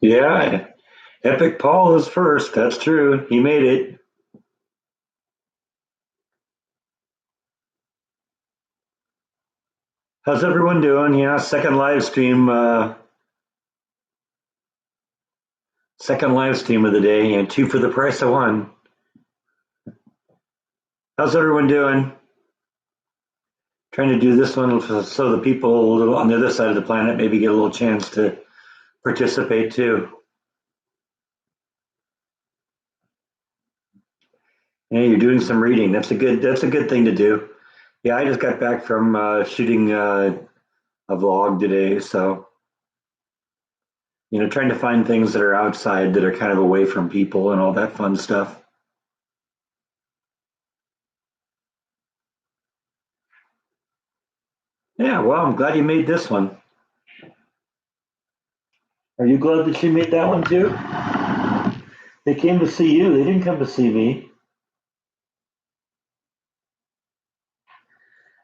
Yeah, Epic Paul is first. That's true. He made it. How's everyone doing? Yeah, second live stream. Second live stream of the day, and two for the price of one. How's everyone doing? Trying to do this one so the people on the other side of the planet maybe get a little chance to participate too. Yeah, you're doing some reading. That's a good thing to do. Yeah, I just got back from shooting a vlog today, so trying to find things that are outside that are kind of away from people and all that fun stuff. Yeah, well, I'm glad you made this one. Are you glad that you made that one too? They came to see you. They didn't come to see me.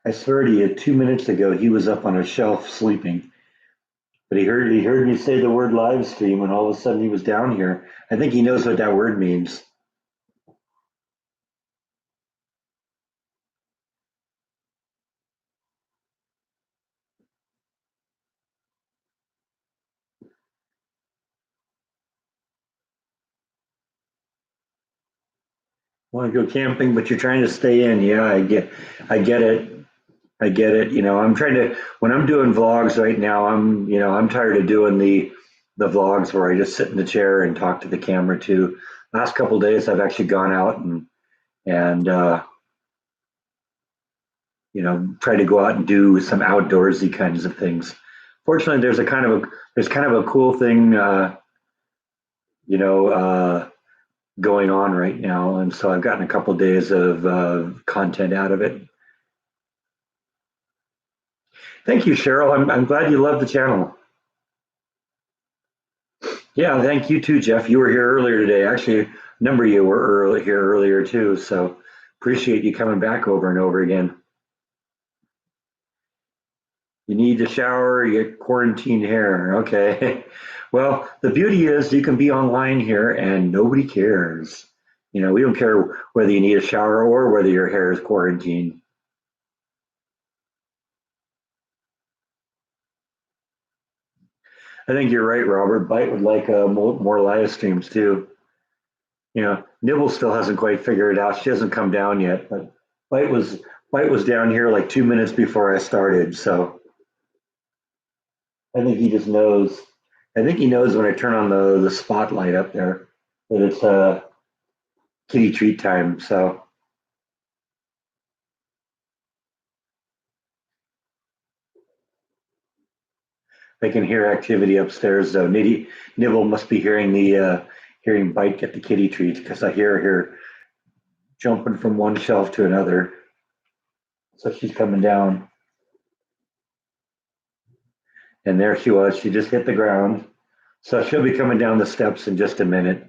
I swear to you, 2 minutes ago he was up on a shelf sleeping, but he heard me say the word live stream, and all of a sudden he was down here. I think he knows what that word means. Want to go camping, but you're trying to stay in. Yeah, I get it. I get it. I'm trying to when I'm doing vlogs right now. I'm tired of doing the vlogs where I just sit in the chair and talk to the camera too. Last couple of days, I've actually gone out and try to go out and do some outdoorsy kinds of things. Fortunately, there's kind of a cool thing, you know, going on right now, and so I've gotten a couple of days of content out of it. Thank you, Cheryl. I'm glad you love the channel. Yeah, thank you too, Jeff. You were here earlier today. Actually, a number of you were here earlier too. So appreciate you coming back over and over again. You need to shower, you get quarantined hair. Okay. Well, the beauty is you can be online here and nobody cares. We don't care whether you need a shower or whether your hair is quarantined. I think you're right, Robert. Bite would like more live streams too. Nibble still hasn't quite figured it out. She hasn't come down yet, but Bite was Bite was down here like 2 minutes before I started, so I think he just knows. I think he knows when I turn on the spotlight up there that it's kitty treat time. So I can hear activity upstairs though. Nibble must be hearing Bite get the kitty treats because I hear her jumping from one shelf to another. So she's coming down, and there she was. She just hit the ground. So she'll be coming down the steps in just a minute.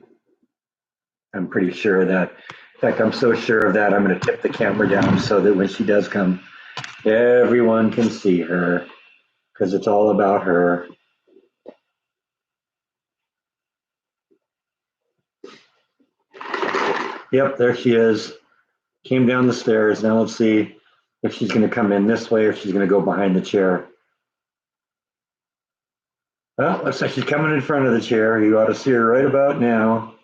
I'm pretty sure of that. In fact, I'm so sure of that, I'm going to tip the camera down so that when she does come, everyone can see her because it's all about her. Yep, there she is. Came down the stairs. Now let's see if she's going to come in this way or if she's going to go behind the chair. Well, looks like she's coming in front of the chair. You ought to see her right about now.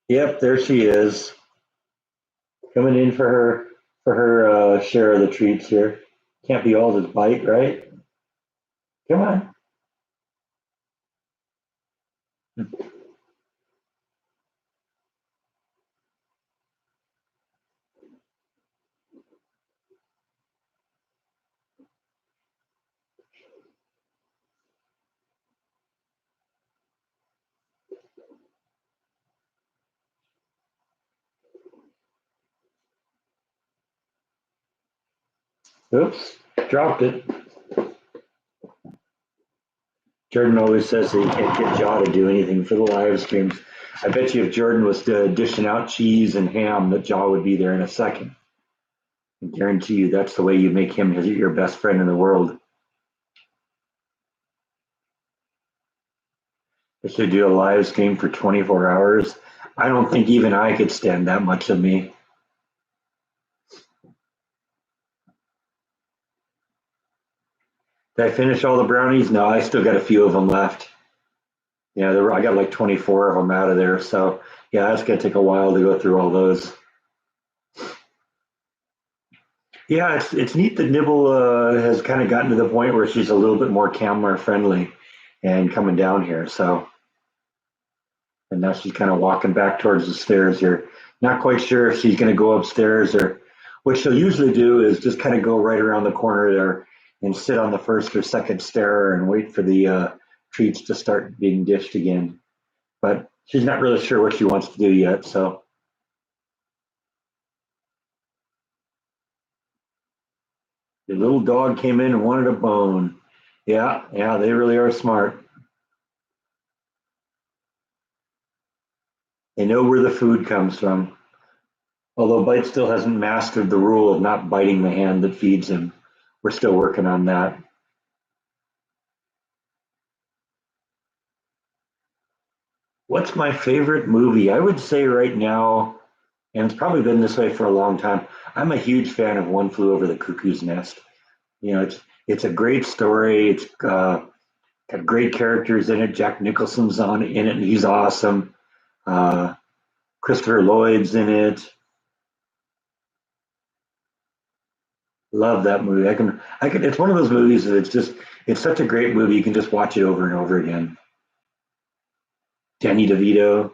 Yep, there she is. Coming in for her share of the treats here. Can't be all this Bite, right? Come on. Oops, dropped it. Jordan always says that he can't get Jaw to do anything for the live streams. I bet you if Jordan was dishing out cheese and ham, that Jaw would be there in a second. I guarantee you that's the way you make him your best friend in the world. I should do a live stream for 24 hours. I don't think even I could stand that much of me. Did I finish all the brownies? No, I still got a few of them left. Yeah, I got like 24 of them out of there. So yeah, that's gonna take a while to go through all those. Yeah, it's neat that Nibble has kind of gotten to the point where she's a little bit more camera friendly and coming down here. So, and now she's kind of walking back towards the stairs here. Not quite sure if she's going to go upstairs or what she'll usually do is just kind of go right around the corner there and sit on the first or second stair and wait for the treats to start being dished again. But she's not really sure what she wants to do yet. So, the little dog came in and wanted a bone. Yeah, yeah, they really are smart. They know where the food comes from. Although Bite still hasn't mastered the rule of not biting the hand that feeds him. We're still working on that. What's my favorite movie? I would say right now, and it's probably been this way for a long time, I'm a huge fan of One Flew Over the Cuckoo's Nest. You know, it's a great story. It's got great characters in it. Jack Nicholson's on in it, and he's awesome. Uh, Christopher Lloyd's in it. Love that movie. I can. It's one of those movies that it's such a great movie. You can just watch it over and over again. Danny DeVito.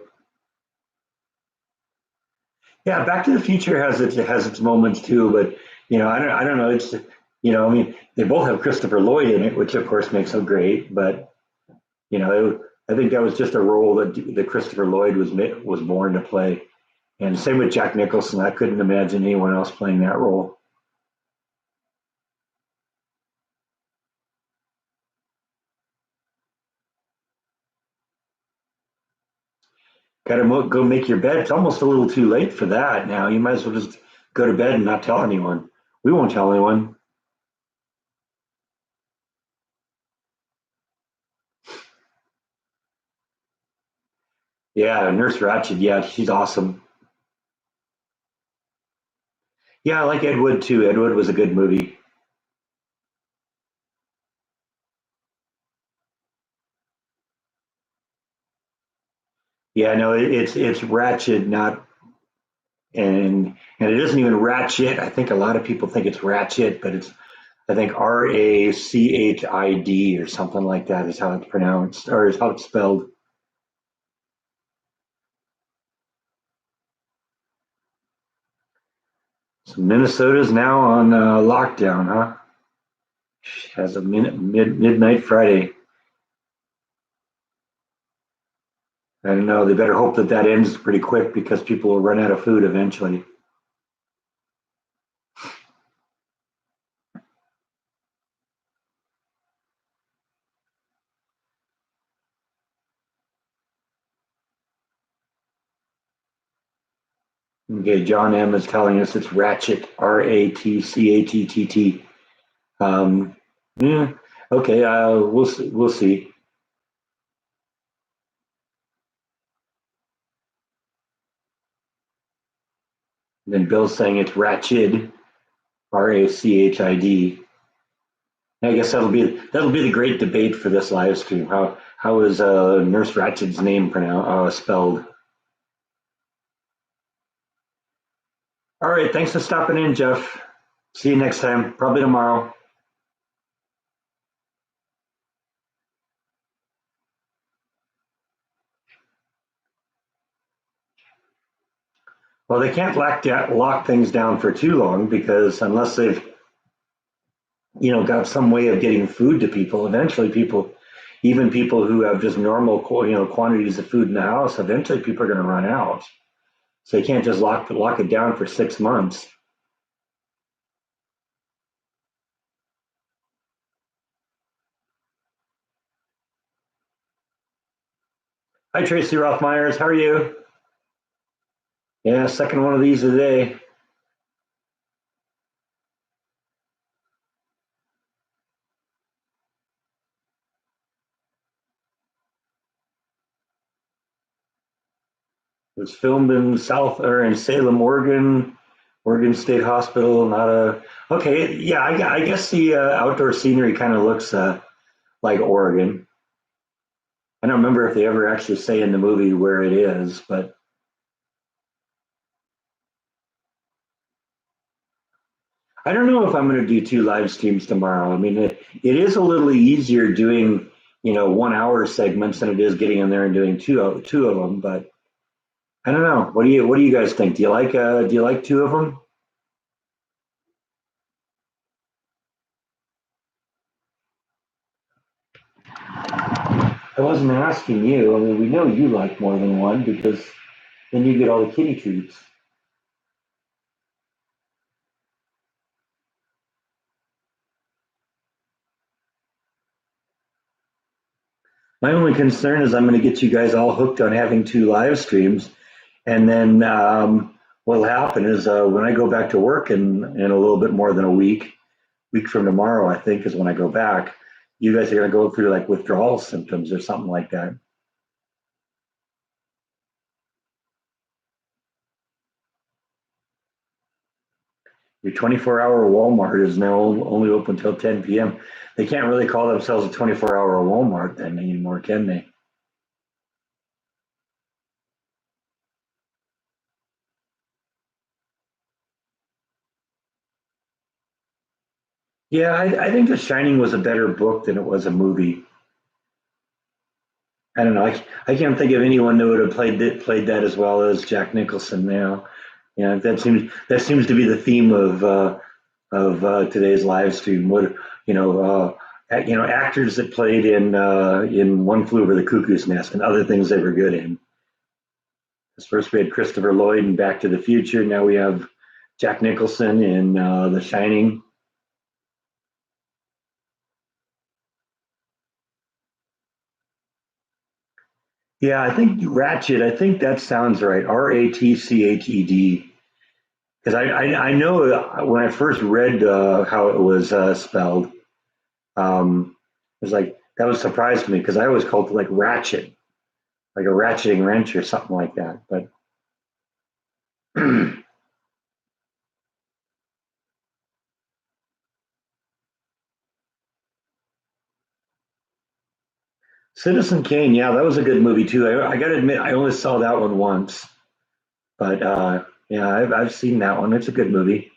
Yeah, Back to the Future has its moments too, but I don't know. It's I mean, they both have Christopher Lloyd in it, which of course makes it great. But I think that was just a role that Christopher Lloyd was born to play. And same with Jack Nicholson. I couldn't imagine anyone else playing that role. Got to go make your bed. It's almost a little too late for that now. You might as well just go to bed and not tell anyone. We won't tell anyone. Yeah, Nurse Ratched. Yeah, she's awesome. Yeah, I like Ed Wood too. Ed Wood was a good movie. Yeah, no, it's Ratchet, not and it isn't even Ratchet. I think a lot of people think it's Ratchet, but it's I think Rachid or something like that is how it's pronounced or is how it's spelled. So Minnesota's now on lockdown, huh? Has a midnight Friday. I don't know. They better hope that ends pretty quick because people will run out of food eventually. Okay, John M is telling us it's Ratchet, Ratchettt. Um, yeah, okay, we'll see. We'll see. And then Bill's saying it's Ratchid, Rachid. I guess that'll be the great debate for this live stream. How is Nurse Ratched's name spelled? All right, thanks for stopping in, Jeff. See you next time, probably tomorrow. Well, they can't lock things down for too long because unless they've got some way of getting food to people, eventually even people who have just normal quantities of food in the house, eventually people are going to run out. So you can't just lock it down for 6 months. Hi, Tracy Rothmeyers. How are you? Yeah, second one of these today. It was filmed in South or in Salem, Oregon, Oregon State Hospital. Not a okay. Yeah, I guess the outdoor scenery kind of looks like Oregon. I don't remember if they ever actually say in the movie where it is, but I don't know if I'm going to do two live streams tomorrow. I mean, it is a little easier doing 1 hour segments than it is getting in there and doing two of them. But I don't know. What do you guys think? Do you like two of them? I wasn't asking you. I mean, we know you like more than one because then you get all the kitty treats. My only concern is I'm going to get you guys all hooked on having two live streams, and then what'll happen is when I go back to work in a little bit more than a week from tomorrow, I think is when I go back. You guys are going to go through like withdrawal symptoms or something like that. Your 24-hour Walmart is now only open until 10 p.m. They can't really call themselves a 24-hour Walmart then anymore, can they? Yeah, I think The Shining was a better book than it was a movie. I don't know. I can't think of anyone that would have played that as well as Jack Nicholson now. Yeah, that seems to be the theme of today's live stream. What actors that played in One Flew Over the Cuckoo's Nest and other things they were good in. 'Cause first we had Christopher Lloyd in Back to the Future. Now we have Jack Nicholson in The Shining. Yeah, I think Ratchet. I think that sounds right. Ratched. Because I know when I first read how it was spelled, it was like that was a surprise to me because I always called it like ratchet, like a ratcheting wrench or something like that. But Citizen Kane, yeah, that was a good movie too. I got to admit, I only saw that one once, but yeah, I've seen that one. It's a good movie.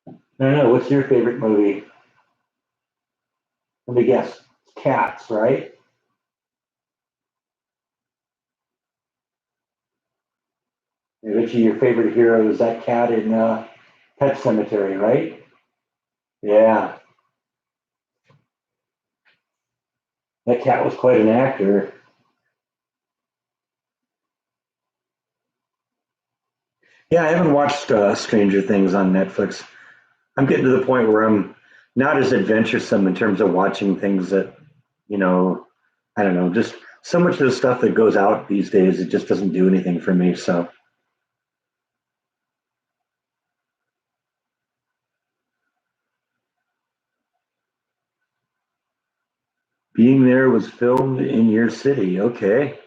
I don't know. What's your favorite movie? Let me guess. Cats, right? Richie, your favorite hero is that cat in Pet Cemetery, right? Yeah, that cat was quite an actor. Yeah, I haven't watched Stranger Things on Netflix. I'm getting to the point where I'm not as adventuresome in terms of watching things that, you know, I don't know, just so much of the stuff that goes out these days, it just doesn't do anything for me. So being there was filmed in your city. Okay.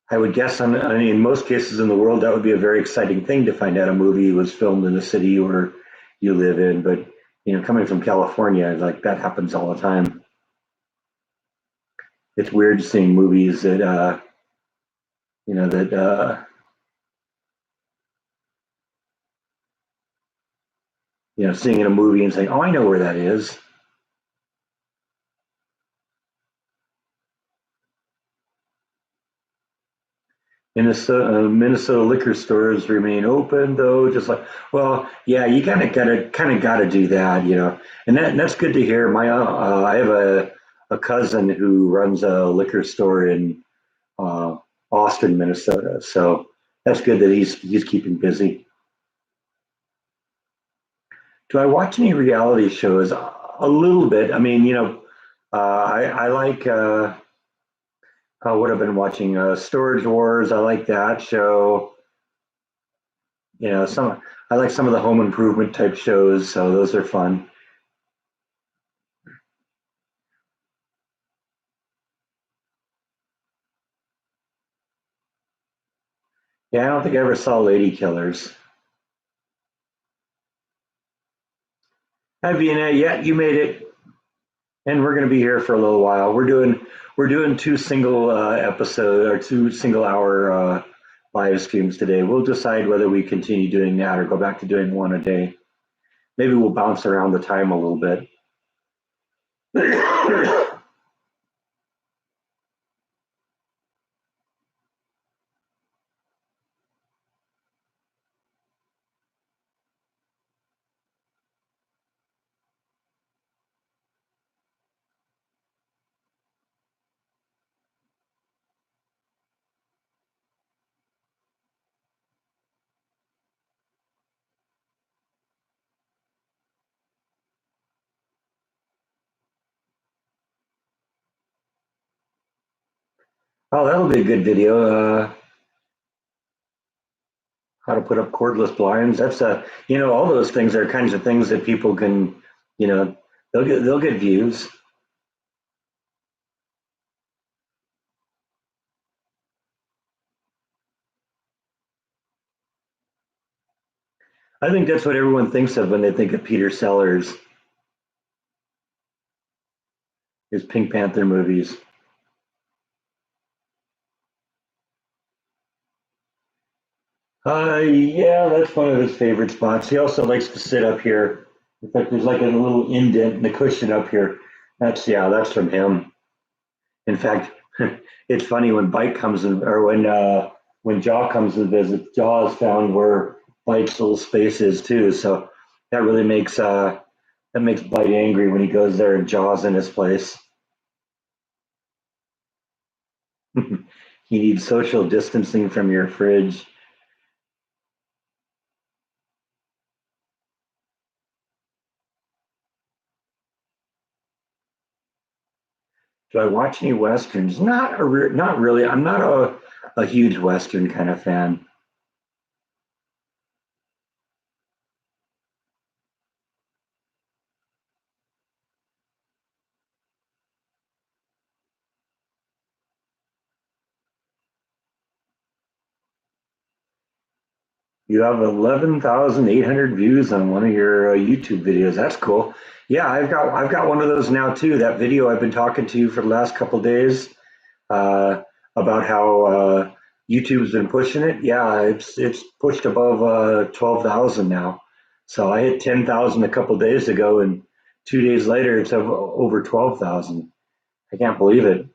I would guess I mean, in most cases in the world, that would be a very exciting thing to find out a movie was filmed in the city where you live in. But, coming from California, like that happens all the time. It's weird seeing movies that seeing in a movie and saying, "Oh, I know where that is." Minnesota liquor stores remain open, though. Just like, well, yeah, you kind of gotta do that. And that's good to hear. I have a cousin who runs a liquor store in uh, Austin, Minnesota. So that's good that he's keeping busy. Do I watch any reality shows? A little bit. I mean, I like what I've been watching. Storage Wars. I like that show. Some I like some of the home improvement type shows, so those are fun. Yeah, I don't think I ever saw Lady Killers. Hi, Vienna. Yeah, you made it, and we're going to be here for a little while. We're doing two single episode or two single hour live streams today. We'll decide whether we continue doing that or go back to doing one a day. Maybe we'll bounce around the time a little bit. Oh, that'll be a good video. How to put up cordless blinds. That's all those things are kinds of things that people can, you know, they'll get views. I think that's what everyone thinks of when they think of Peter Sellers, his Pink Panther movies. Yeah, that's one of his favorite spots. He also likes to sit up here. In fact, there's like a little indent in the cushion up here. That's from him. In fact, it's funny when Bite comes in, or when Jaw comes to visit. Jaw has found where Bite's little space is too. So that really makes Bite angry when he goes there and Jaw's in his place. He needs social distancing from your fridge. Do I watch any westerns? Not really. I'm not a huge western kind of fan. You have 11,800 views on one of your YouTube videos. That's cool. Yeah, I've got one of those now too. That video I've been talking to you for the last couple of days uh, about how YouTube's been pushing it. Yeah, it's pushed above 12,000 now. So I hit 10,000 a couple of days ago, and 2 days later it's over 12,000. I can't believe it.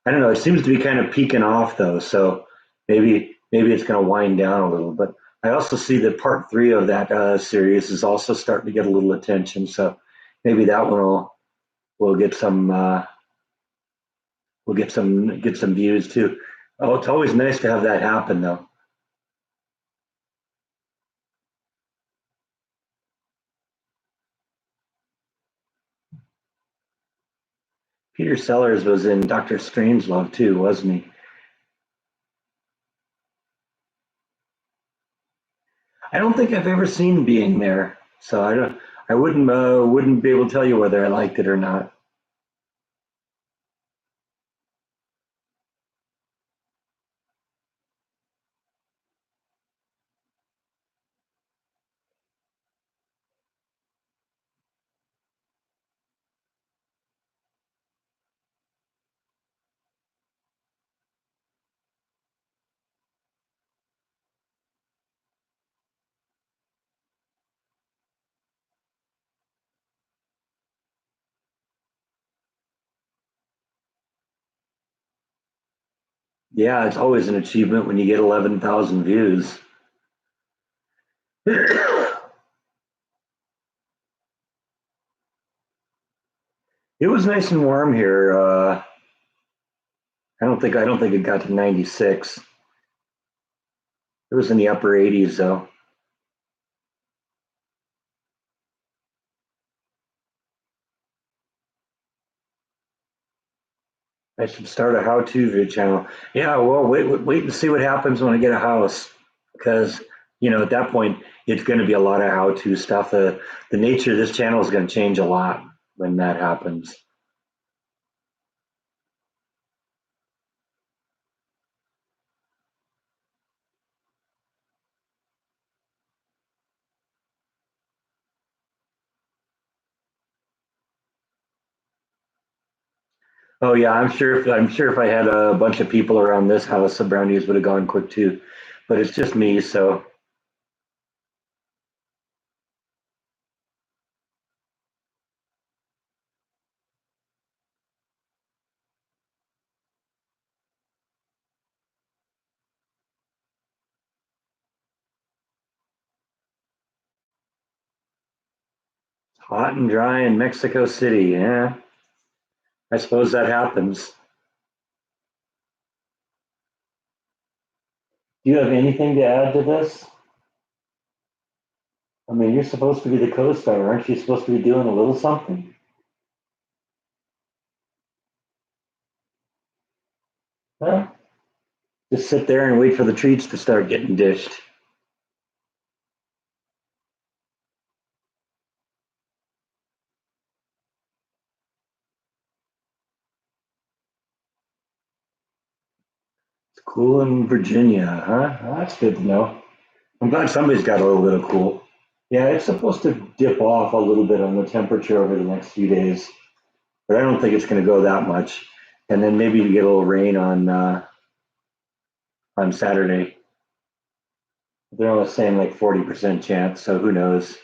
I don't know. It seems to be kind of peaking off though, so maybe it's going to wind down a little. But I also see that part three of that series is also starting to get a little attention. So maybe that one will get some views too. Oh, it's always nice to have that happen though. Peter Sellers was in Doctor Strangelove too, wasn't he? I don't think I've ever seen Being There, so I wouldn't be able to tell you whether I liked it or not. Yeah, it's always an achievement when you get 11,000 views. It was nice and warm here. I don't think it got to 96. It was in the upper 80s though. I should start a how-to vid channel. Yeah, well, wait and see what happens when I get a house, because at that point it's going to be a lot of how-to stuff. The nature of this channel is going to change a lot when that happens. Oh yeah, I'm sure if I had a bunch of people around this house, the brownies would have gone quick too. But it's just me, so hot and dry in Mexico City. Yeah, I suppose that happens. Do you have anything to add to this? I mean, you're supposed to be the co-star, aren't you supposed to be doing a little something? Huh? Just sit there and wait for the treats to start getting dished. It's cool in Virginia, huh? Well, that's good to know. I'm glad somebody's got a little bit of cool. Yeah, it's supposed to dip off a little bit on the temperature over the next few days, but I don't think it's going to go that much. And then maybe you get a little rain on Saturday. They're only saying like 40% chance, so who knows?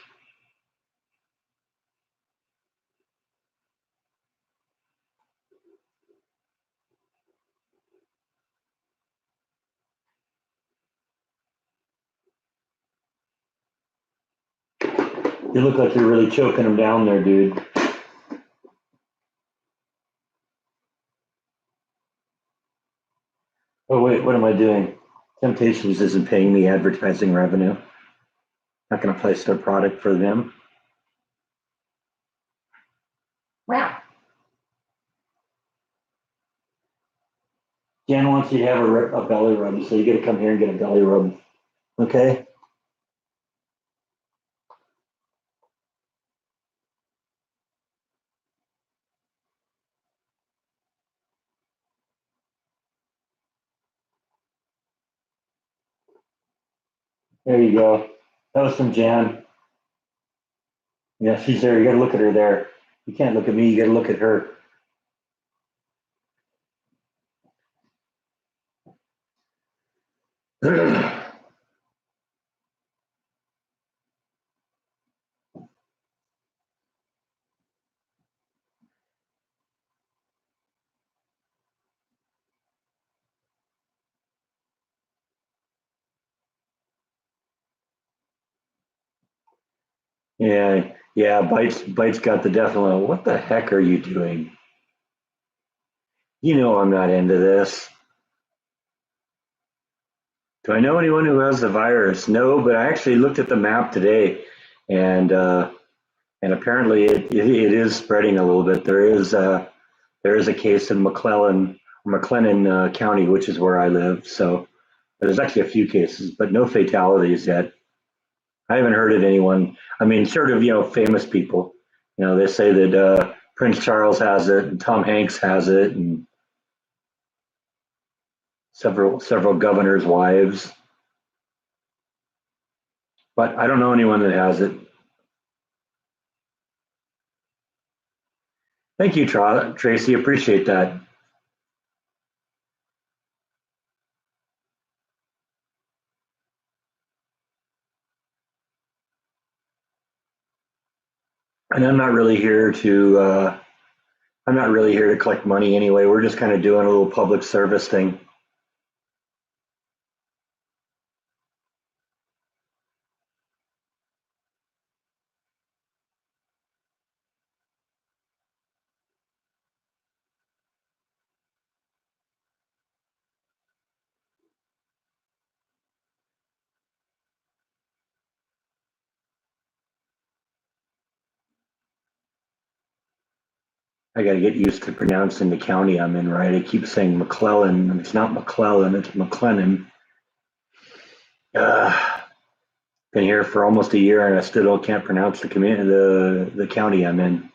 You look like you're really choking them down there, dude. Oh wait, what am I doing? Temptations isn't paying me advertising revenue. Not going to place their product for them. Wow. Jan wants you to have a belly rub, so you got to come here and get a belly rub. Okay. There you go. That was from Jan. Yeah, she's there. You got to look at her there. You can't look at me. You got to look at her. Yeah, yeah. Bites got the definite. What the heck are you doing? You know I'm not into this. Do I know anyone who has the virus? No, but I actually looked at the map today, and apparently it is spreading a little bit. There is a case in McLennan County, which is where I live. So there's actually a few cases, but no fatalities yet. I haven't heard of anyone. I mean, sort of famous people. They say that Prince Charles has it, and Tom Hanks has it, and several governors' wives. But I don't know anyone that has it. Thank you, Tracy. Appreciate that. And I'm not really here to collect money anyway. We're just kind of doing a little public service thing. I got to get used to pronouncing the county I'm in right. I keep saying McClellan, and it's not McClellan, it's McLennan. Uh, Been here for almost a year, and I still can't pronounce the county I'm in.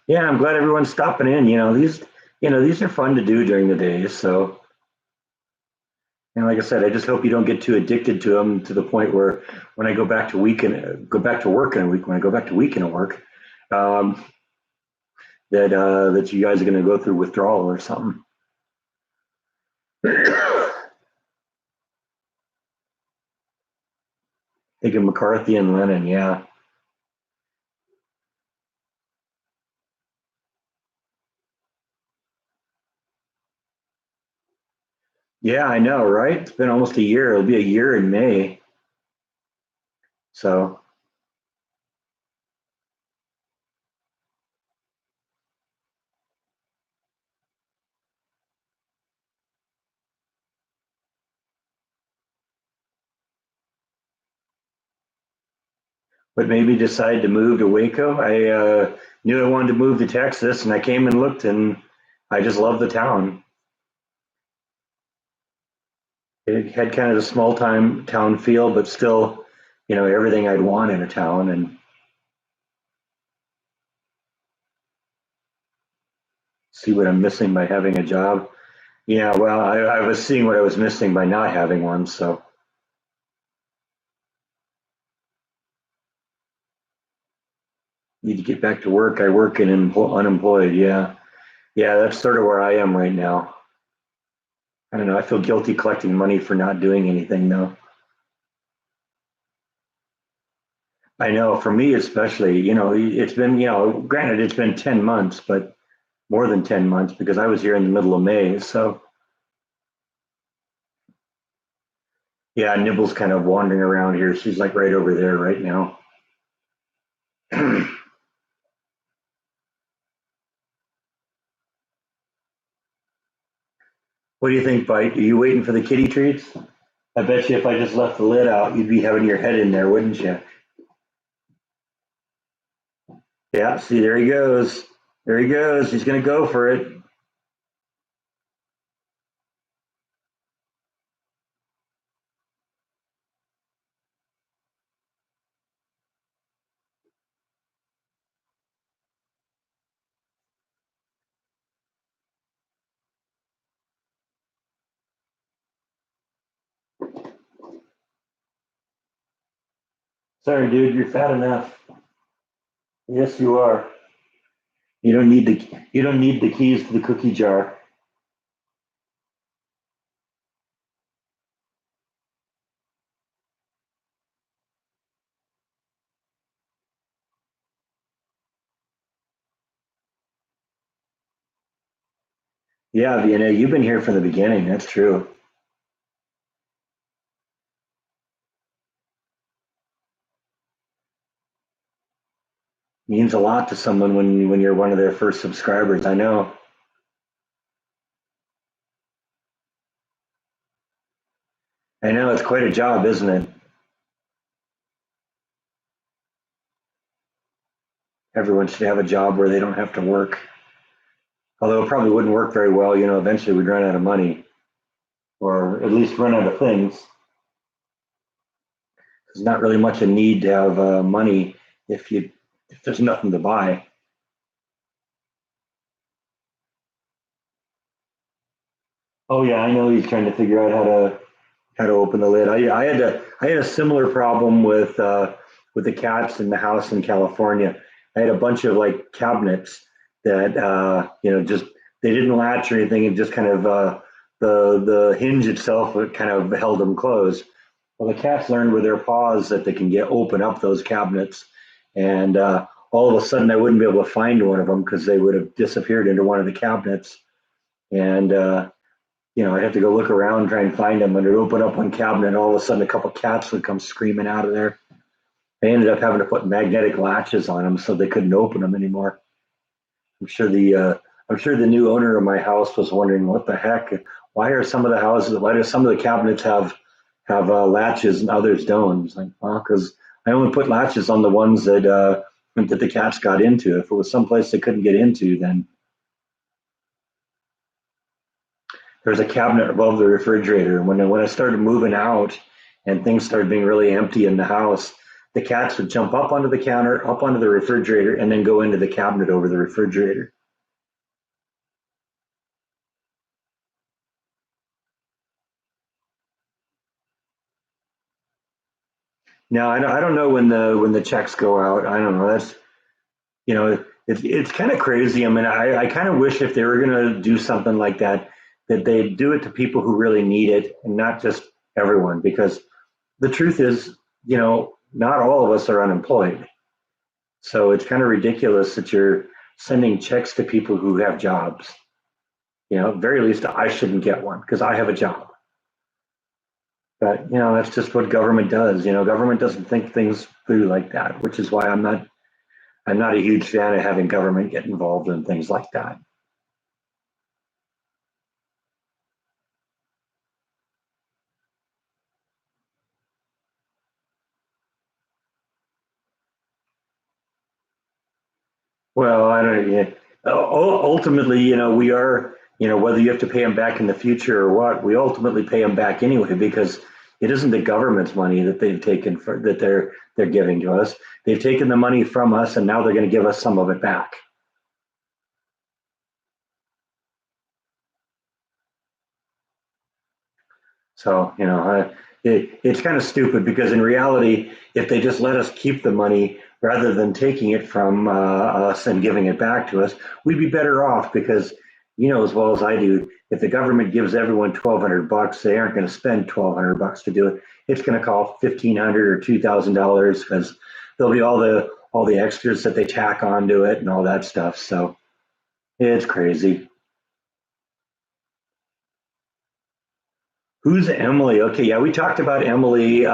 Yeah, I'm glad everyone's stopping in. These are fun to do during the day. So, and like I said, I just hope you don't get too addicted to them to the point where when I go back to work in a week, when I go back to weekend work, um, that you guys are going to go through withdrawal or something. Thinking McCarthy and Lennon, yeah. Yeah, I know, right? It's been almost a year. It'll be a year in May. So, but maybe decide to move to Waco. I knew I wanted to move to Texas, and I came and looked, and I just love the town. It had kind of a small time town feel, but still, everything I'd want in a town. And see what I'm missing by having a job. Yeah, well, I was seeing what I was missing by not having one. So need to get back to work. I work in unemployed. Yeah, yeah, that's sort of where I am right now. I don't know. I feel guilty collecting money for not doing anything though. I know for me especially, it's been, granted it's been 10 months, but more than 10 months because I was here in the middle of May. So yeah, Nibble's kind of wandering around here. She's like right over there right now. What do you think, Bite? Are you waiting for the kitty treats? I bet you if I just left the lid out, you'd be having your head in there, wouldn't you? Yeah, see, there he goes. There he goes. He's going to go for it. Sorry, dude, you're fat enough. Yes, you are. You don't need the keys to the cookie jar. Yeah, you've been here from the beginning. That's true. Means a lot to someone when you're one of their first subscribers. I know. I know it's quite a job, isn't it? Everyone should have a job where they don't have to work. Although it probably wouldn't work very well. Eventually we'd run out of money, or at least run out of things. There's not really much a need to have money if there's nothing to buy. Oh yeah, I know he's trying to figure out how to open the lid. I had a similar problem with the cats in the house in California. I had a bunch of like cabinets that just they didn't latch or anything. It just kind of the hinge itself kind of held them closed. Well, the cats learned with their paws that they can get open up those cabinets, and all of a sudden I wouldn't be able to find one of them because they would have disappeared into one of the cabinets, and I'd have to go look around, try and find them, and it'd open up one cabinet, and all of a sudden a couple cats would come screaming out of there. They ended up having to put magnetic latches on them so they couldn't open them anymore. I'm sure I'm sure the new owner of my house was wondering what the heck. Why are some of the houses? Why do some of the cabinets have latches and others don't? It's like, well, because I only put latches on the ones that the cats got into. If it was someplace they couldn't get into, then there's a cabinet above the refrigerator. And when I started moving out and things started being really empty in the house, the cats would jump up onto the counter, up onto the refrigerator, and then go into the cabinet over the refrigerator. Now I don't know when the checks go out. I don't know. That's it's kind of crazy. I mean, I kind of wish if they were going to do something like that, that they'd do it to people who really need it and not just everyone. Because the truth is, not all of us are unemployed. So it's kind of ridiculous that you're sending checks to people who have jobs. At very least, I shouldn't get one because I have a job. But that's just what government does. Government doesn't think things through like that, which is why I'm not a huge fan of having government get involved in things like that. Well, I don't. Yeah. Ultimately, we are. Whether you have to pay them back in the future or what, we ultimately pay them back anyway because it isn't the government's money that they've taken for that they're giving to us. They've taken the money from us, and now they're going to give us some of it back. So, it's kind of stupid because in reality, if they just let us keep the money rather than taking it from us and giving it back to us, we'd be better off because as well as I do, if the government gives everyone $1,200, they aren't going to spend $1,200 to do it. It's going to cost $1,500 or $2,000 because there'll be all the extras that they tack onto it and all that stuff. So it's crazy. Who's Emily? Okay, yeah, we talked about Emily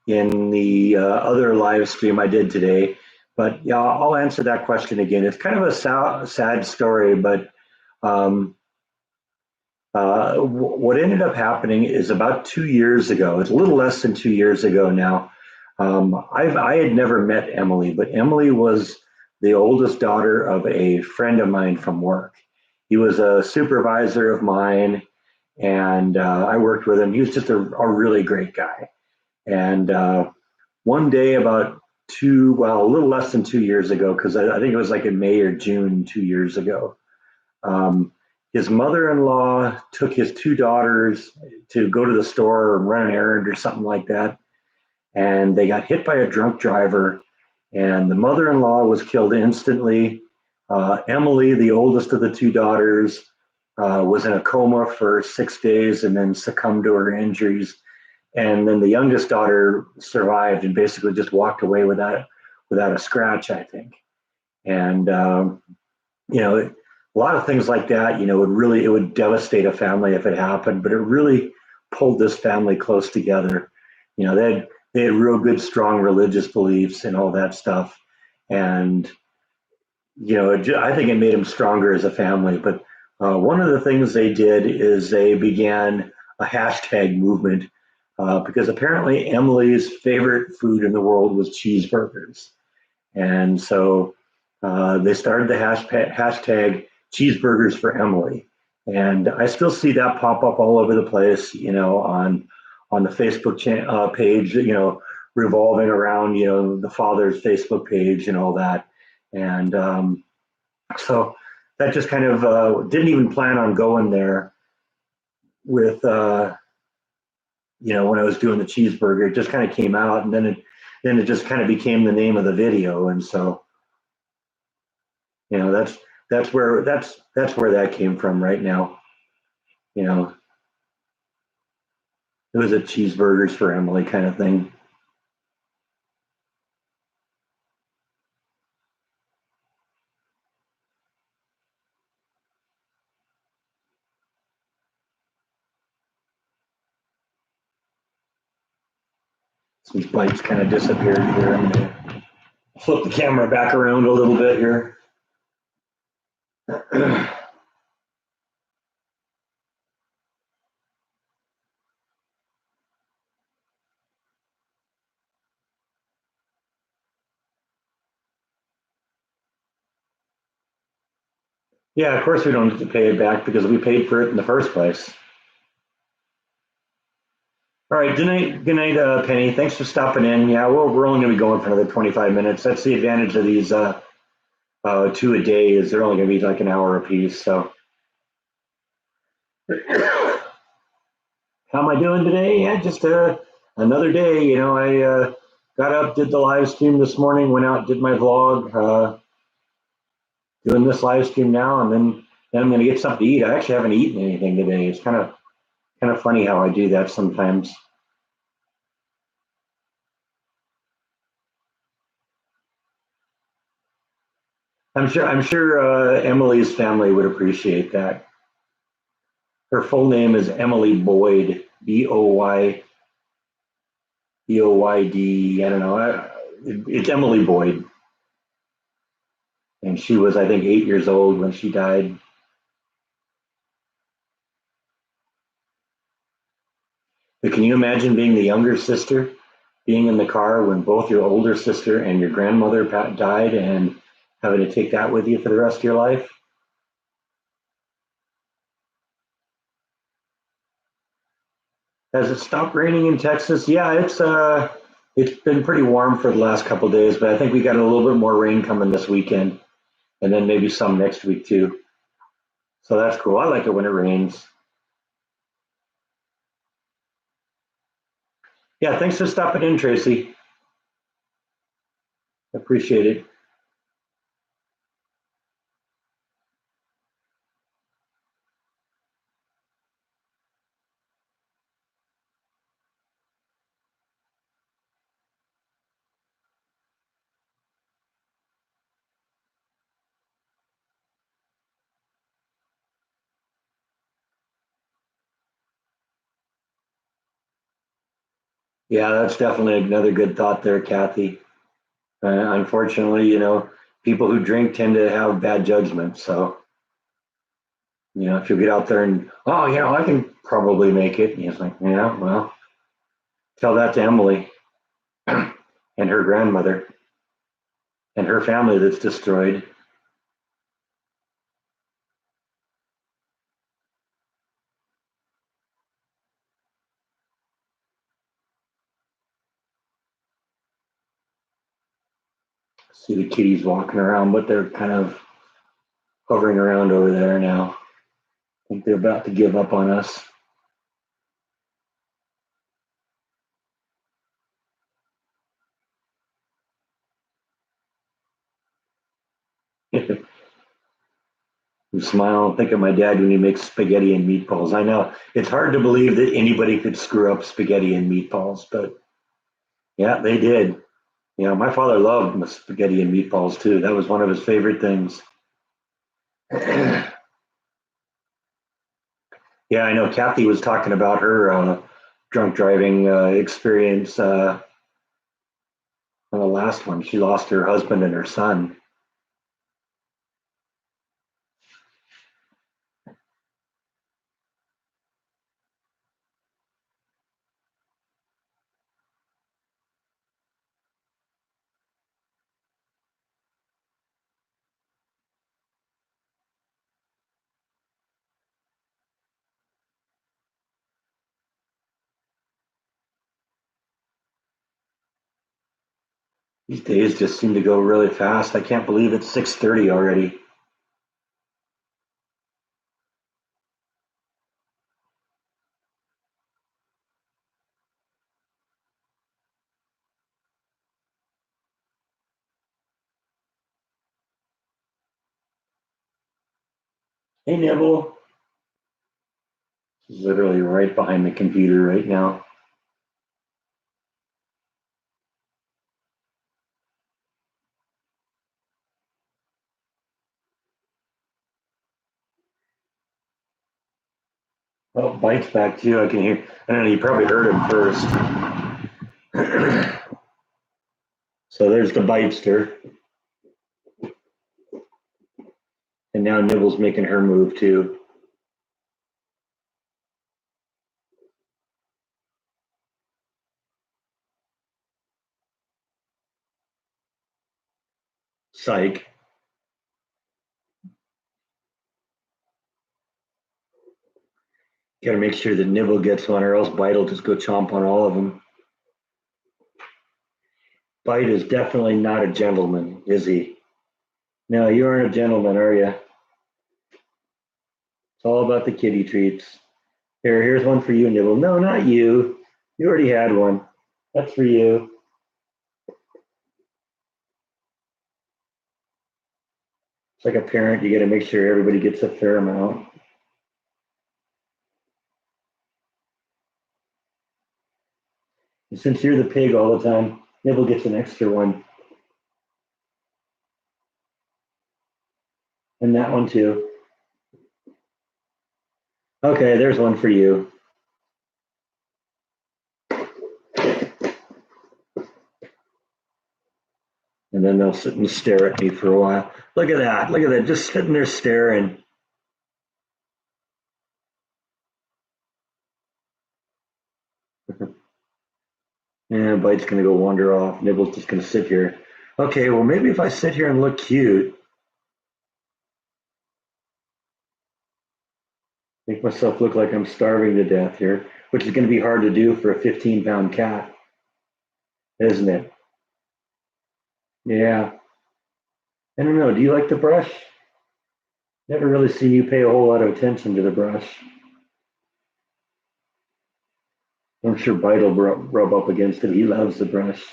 in the other live stream I did today, but yeah, I'll answer that question again. It's kind of a sad story, but um, what ended up happening is about 2 years ago. It's a little less than 2 years ago now. I had never met Emily, but Emily was the oldest daughter of a friend of mine from work. He was a supervisor of mine, and I worked with him. He was just a really great guy. And one day, well, a little less than 2 years ago, because I think it was like in May or June 2 years ago, um, his mother-in-law took his two daughters to go to the store and run an errand or something like that, and they got hit by a drunk driver, and the mother-in-law was killed instantly. Emily, the oldest of the two daughters, was in a coma for 6 days and then succumbed to her injuries. And then the youngest daughter survived and basically just walked away without a scratch, I think. And a lot of things like that, it would devastate a family if it happened, but it really pulled this family close together. They had real good, strong religious beliefs and all that stuff, and I think it made them stronger as a family. But one of the things they did is they began a hashtag movement because apparently Emily's favorite food in the world was cheeseburgers. And so they started the hashtag cheeseburgers for Emily. And I still see that pop up all over the place, on the Facebook page, revolving around, the father's Facebook page and all that. And so that just kind of didn't even plan on going there with, when I was doing the cheeseburger. It just kind of came out, and then it just kind of became the name of the video. And so that's where that came from right now. You know, it was a cheeseburgers for Emily kind of thing. Some bites kind of disappeared here. I'm gonna flip the camera back around a little bit here. Yeah, of course we don't have to pay it back because we paid for it in the first place. All right, good night, Penny. Thanks for stopping in. Yeah, we're only going to be going for another 25 minutes. That's the advantage of these two a day is they're only going to be like an hour a piece. So, how am I doing today? Yeah, just another day. I got up, did the live stream this morning, went out, did my vlog, doing this live stream now, and then I'm going to get something to eat. I actually haven't eaten anything today. It's kind of funny how I do that sometimes. I'm sure Emily's family would appreciate that. Her full name is Emily Boyd, Boyd. I don't know. It's Emily Boyd, and she was, I think, 8 years old when she died. But can you imagine being the younger sister, being in the car when both your older sister and your grandmother died, and having to take that with you for the rest of your life? Has it stopped raining in Texas? Yeah, it's been pretty warm for the last couple of days, but I think we got a little bit more rain coming this weekend, and then maybe some next week too. So that's cool. I like it when it rains. Yeah, thanks for stopping in, Tracy. Appreciate it. Yeah, that's definitely another good thought there, Kathy. Unfortunately, people who drink tend to have bad judgment. So, if you get out there and, oh, I can probably make it. And he's like, yeah, well, tell that to Emily and her grandmother and her family that's destroyed. See the kitties walking around, but they're kind of hovering around over there now. I think they're about to give up on us. I smile and think of my dad when he makes spaghetti and meatballs. I know it's hard to believe that anybody could screw up spaghetti and meatballs, but yeah, they did. My father loved spaghetti and meatballs too. That was one of his favorite things. Yeah, I know Kathy was talking about her drunk driving experience on the last one. She lost her husband and her son. These days just seem to go really fast. I can't believe it's 6:30 already. Hey, Nibble. She's literally right behind the computer right now. Oh, Bite's back too. I can hear. I don't know. You probably heard him first. So there's the Bitester, And now Nibble's making her move too. Psych. Got to make sure that Nibble gets one, or else Bite will just go chomp on all of them. Bite is definitely not a gentleman, is he? No, you aren't a gentleman, are you? It's all about the kitty treats. Here's one for you, Nibble. No, not you. You already had one. That's for you. It's like a parent, you got to make sure everybody gets a fair amount. And since you're the pig all the time, Nibble gets an extra one. And that one too. Okay, there's one for you. And then they'll sit and stare at me for a while. Look at that. Look at that. Just sitting there staring. Yeah, Bite's going to go wander off. Nibble's just going to sit here. Okay, well, maybe if I sit here and look cute, make myself look like I'm starving to death here, which is going to be hard to do for a 15-pound cat, isn't it? Yeah. I don't know. Do you like the brush? Never really seen you pay a whole lot of attention to the brush. I'm sure Bite will rub up against it. He loves the brush.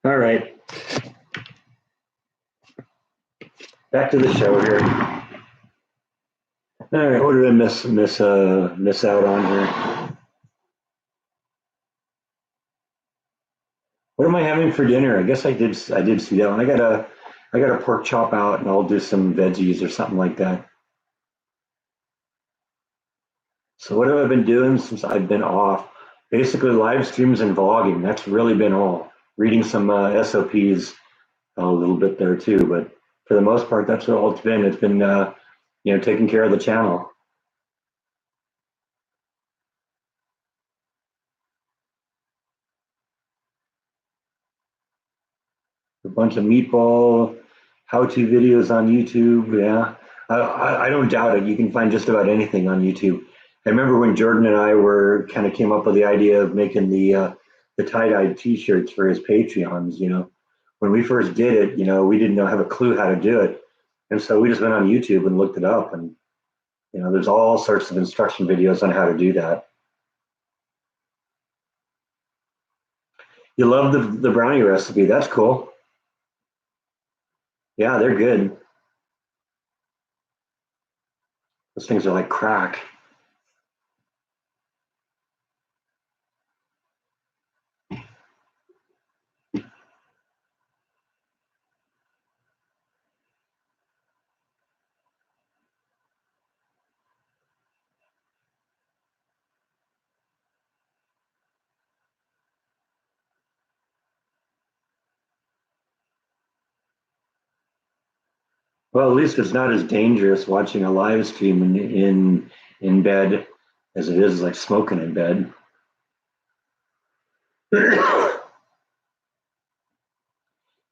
All right. Back to the show here. All right, what did I miss out on here? What am I having for dinner? I guess I did see that one. I got a pork chop out, and I'll do some veggies or something like that. So what have I been doing since I've been off? Basically live streams and vlogging. That's really been all. Reading some SOPs a little bit there too, but for the most part, that's all it's been. It's been taking care of the channel. A bunch of meatball how-to videos on YouTube. Yeah, I don't doubt it. You can find just about anything on YouTube. I remember when Jordan and I came up with the idea of making the tie-dye T-shirts for his Patreons. When we first did it, we didn't have a clue how to do it, and so we just went on YouTube and looked it up, and there's all sorts of instruction videos on how to do that. You love the brownie recipe. That's cool. Yeah, they're good. Those things are like crack. Well, at least it's not as dangerous watching a live stream in bed as it is like smoking in bed.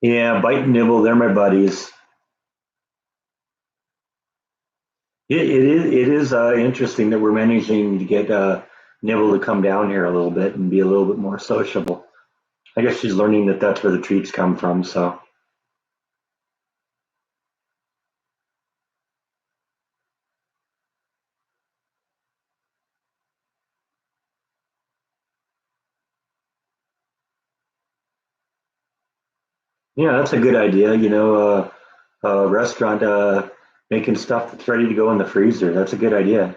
Yeah, Bite and Nibble, they're my buddies. It is interesting that we're managing to get Nibble to come down here a little bit and be a little bit more sociable. I guess she's learning that that's where the treats come from, so. Yeah, that's a good idea. A restaurant making stuff that's ready to go in the freezer. That's a good idea.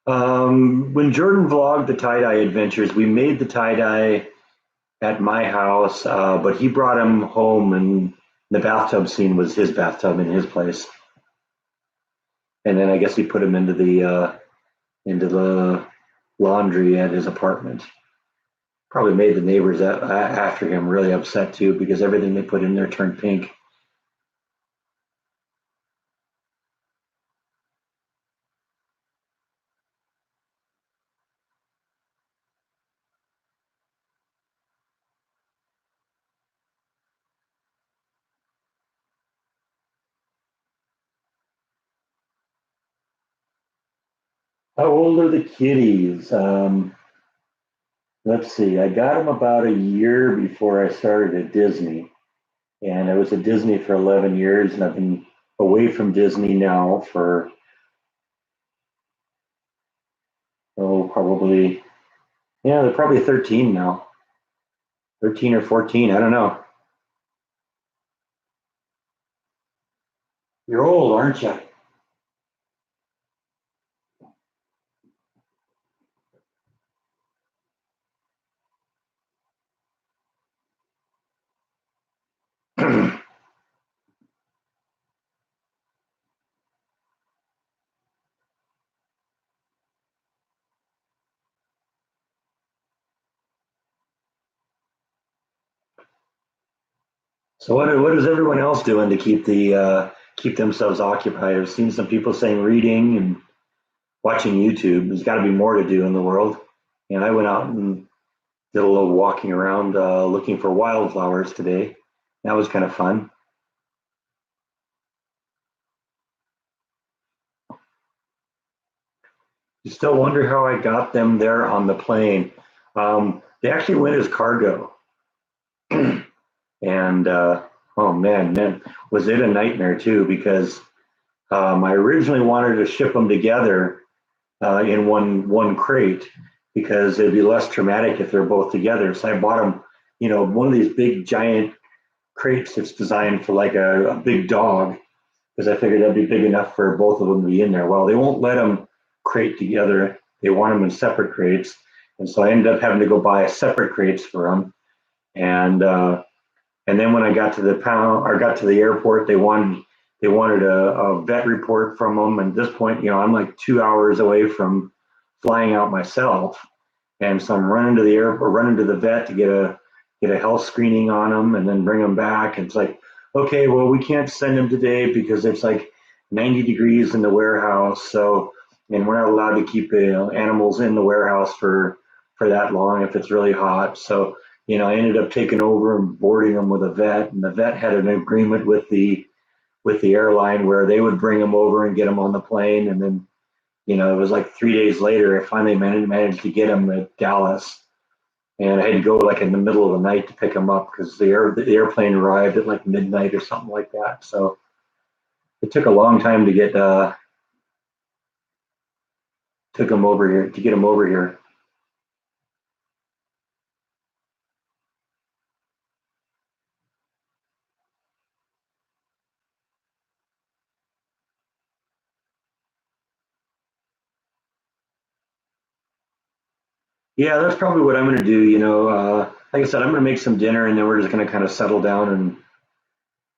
When Jordan vlogged the tie-dye adventures, we made the tie-dye at my house, but he brought him home, and the bathtub scene was his bathtub in his place. And then I guess he put him into into the laundry at his apartment. Probably made the neighbors after him really upset too because everything they put in there turned pink. How old are the kitties? Let's see. I got them about a year before I started at Disney, and I was at Disney for 11 years, and I've been away from Disney now for probably they're probably 13 now, 13 or 14. I don't know. You're old, aren't you? So what is everyone else doing to keep themselves occupied? I've seen some people saying reading and watching YouTube. There's got to be more to do in the world. And I went out and did a little walking around looking for wildflowers today. That was kind of fun. You still wonder how I got them there on the plane. They actually went as cargo, and oh man, was it a nightmare too? Because I originally wanted to ship them together in one crate because it'd be less traumatic if they're both together. So I bought them, one of these big giant crates that's designed for like a big dog because I figured that'd be big enough for both of them to be in there. Well, they won't let them crate together. They want them in separate crates, and so I ended up having to go buy separate crates for them. And and then when I got to the pound or got to the airport, they wanted a vet report from them. And at this point, I'm like 2 hours away from flying out myself, and so I'm running to the airport, running to the vet to get a health screening on them, and then bring them back. And it's like, okay, well, we can't send them today because it's like 90 degrees in the warehouse. So, and we're not allowed to keep animals in the warehouse for that long if it's really hot. So, I ended up taking over and boarding them with a vet, and the vet had an agreement with the airline where they would bring them over and get them on the plane, and then it was like 3 days later I finally managed to get them at Dallas, and I had to go like in the middle of the night to pick them up because the airplane arrived at like midnight or something like that. So it took a long time to get them over here. Yeah, that's probably what I'm going to do. Like I said, I'm going to make some dinner, and then we're just going to kind of settle down and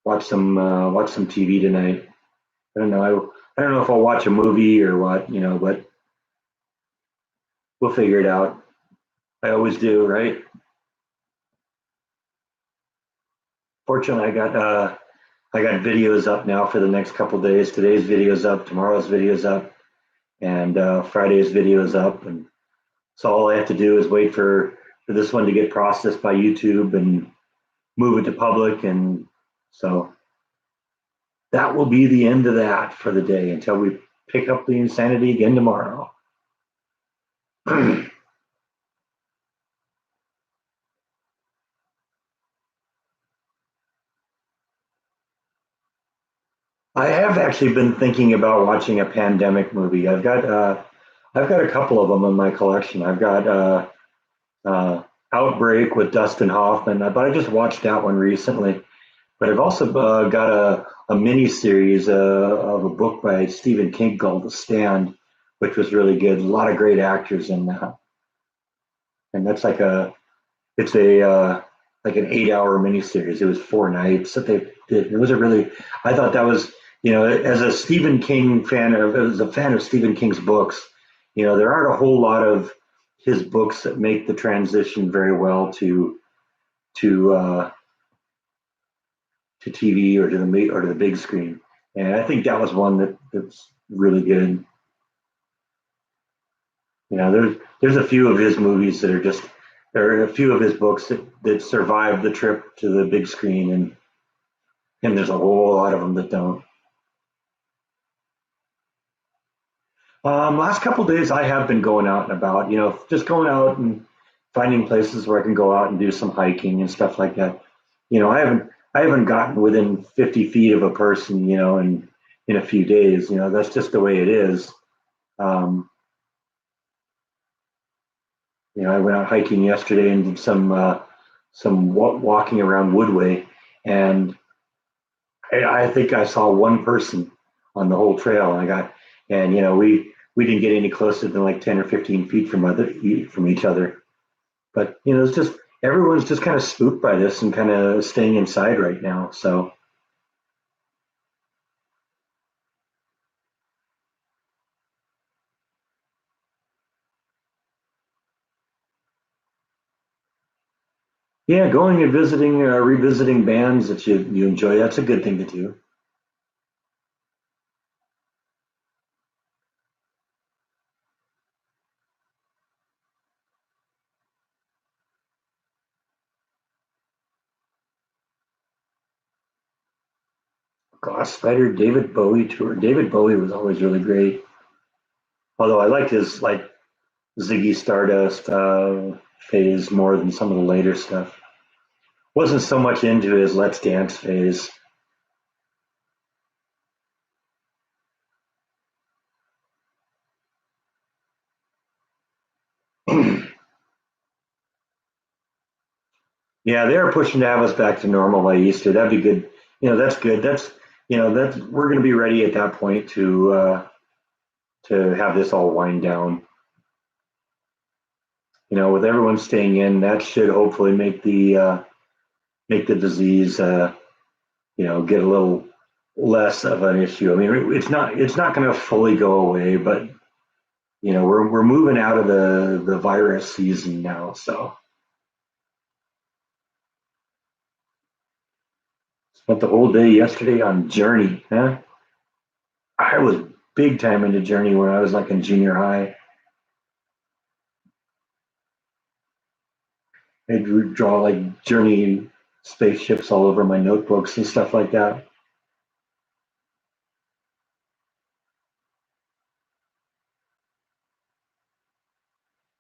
watch some TV tonight. I don't know. I don't know if I'll watch a movie or what, but we'll figure it out. I always do, right? Fortunately, I got videos up now for the next couple of days. Today's video's up, tomorrow's video's up, and Friday's video's up. And so all I have to do is wait for this one to get processed by YouTube and move it to public. And so that will be the end of that for the day until we pick up the insanity again tomorrow. I have actually been thinking about watching a pandemic movie. I've got a couple of them in my collection. I've got uh, Outbreak with Dustin Hoffman, but I just watched that one recently. But I've also got a mini series of a book by Stephen King called The Stand, which was really good. A lot of great actors in that, and that's it's a like an 8 hour miniseries. It was 4 nights that they did. It was a really, I thought that was, as a Stephen King fan, as a fan of Stephen King's books, there aren't a whole lot of his books that make the transition very well to to TV or to the big screen. And I think that was one that's really good. There's a few of his movies that are just there are a few of his books that survive the trip to the big screen, and there's a whole lot of them that don't. Last couple of days, I have been going out and about. Just going out and finding places where I can go out and do some hiking and stuff like that. I haven't gotten within 50 feet of a person, in a few days. That's just the way it is. Um, I went out hiking yesterday and did some walking around Woodway, and I think I saw one person on the whole trail. And we didn't get any closer than like 10 or 15 feet from each other. But it's just everyone's just kind of spooked by this and kind of staying inside right now. So yeah, going and visiting, revisiting bands that you enjoy. That's a good thing to do. Glass Spider, David Bowie tour. David Bowie was always really great. Although I liked his like Ziggy Stardust phase more than some of the later stuff. Wasn't so much into his Let's Dance phase. Yeah, they're pushing to have us back to normal by Easter. That'd be good. That's good. That's we're going to be ready at that point to have this all wind down. With everyone staying in, that should hopefully make the disease get a little less of an issue. I mean, it's not going to fully go away, but we're moving out of the virus season now. So spent the whole day yesterday on Journey. Huh? I was big time into Journey when I was like in junior high. I'd draw like Journey spaceships all over my notebooks and stuff like that.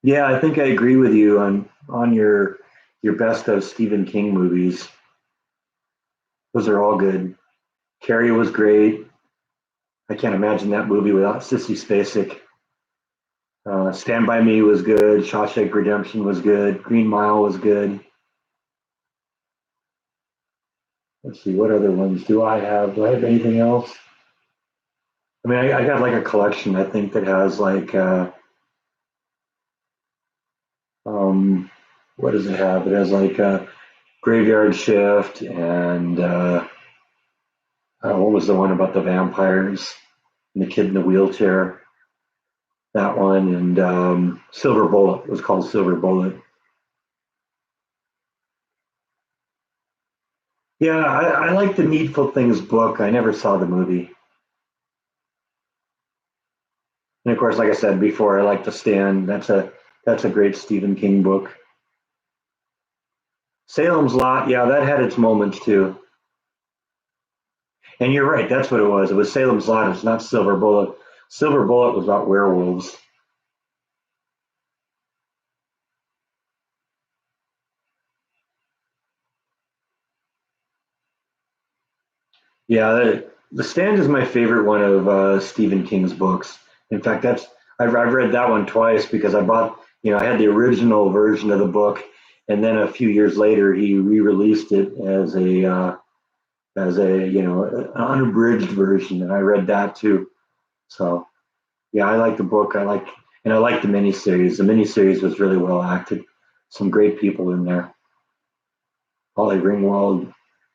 Yeah, I think I agree with you on your best of Stephen King movies. Those are all good. Carrie was great. I can't imagine that movie without Sissy Spacek. Stand by Me was good. Shawshank Redemption was good. Green Mile was good. Let's see, what other ones do I have? Do I have anything else? I mean, I got like a collection. I think that has like um, what does it have? It has like Graveyard Shift and what was the one about the vampires and the kid in the wheelchair? That one and Silver Bullet. It was called Silver Bullet. Yeah, I like the Needful Things book. I never saw the movie. And of course, like I said before, I like The Stand. That's a great Stephen King book. Salem's Lot, yeah, that had its moments too. And you're right, that's what it was. It was Salem's Lot. It's not Silver Bullet. Silver Bullet was about werewolves. Yeah, The Stand is my favorite one of Stephen King's books. In fact, I've read that one twice because I had the original version of the book, and then a few years later he re-released it as a an unabridged version, and I read that too. So yeah, I like the book. I like the miniseries. The miniseries was really well acted. Some great people in there. Holly Ringwald,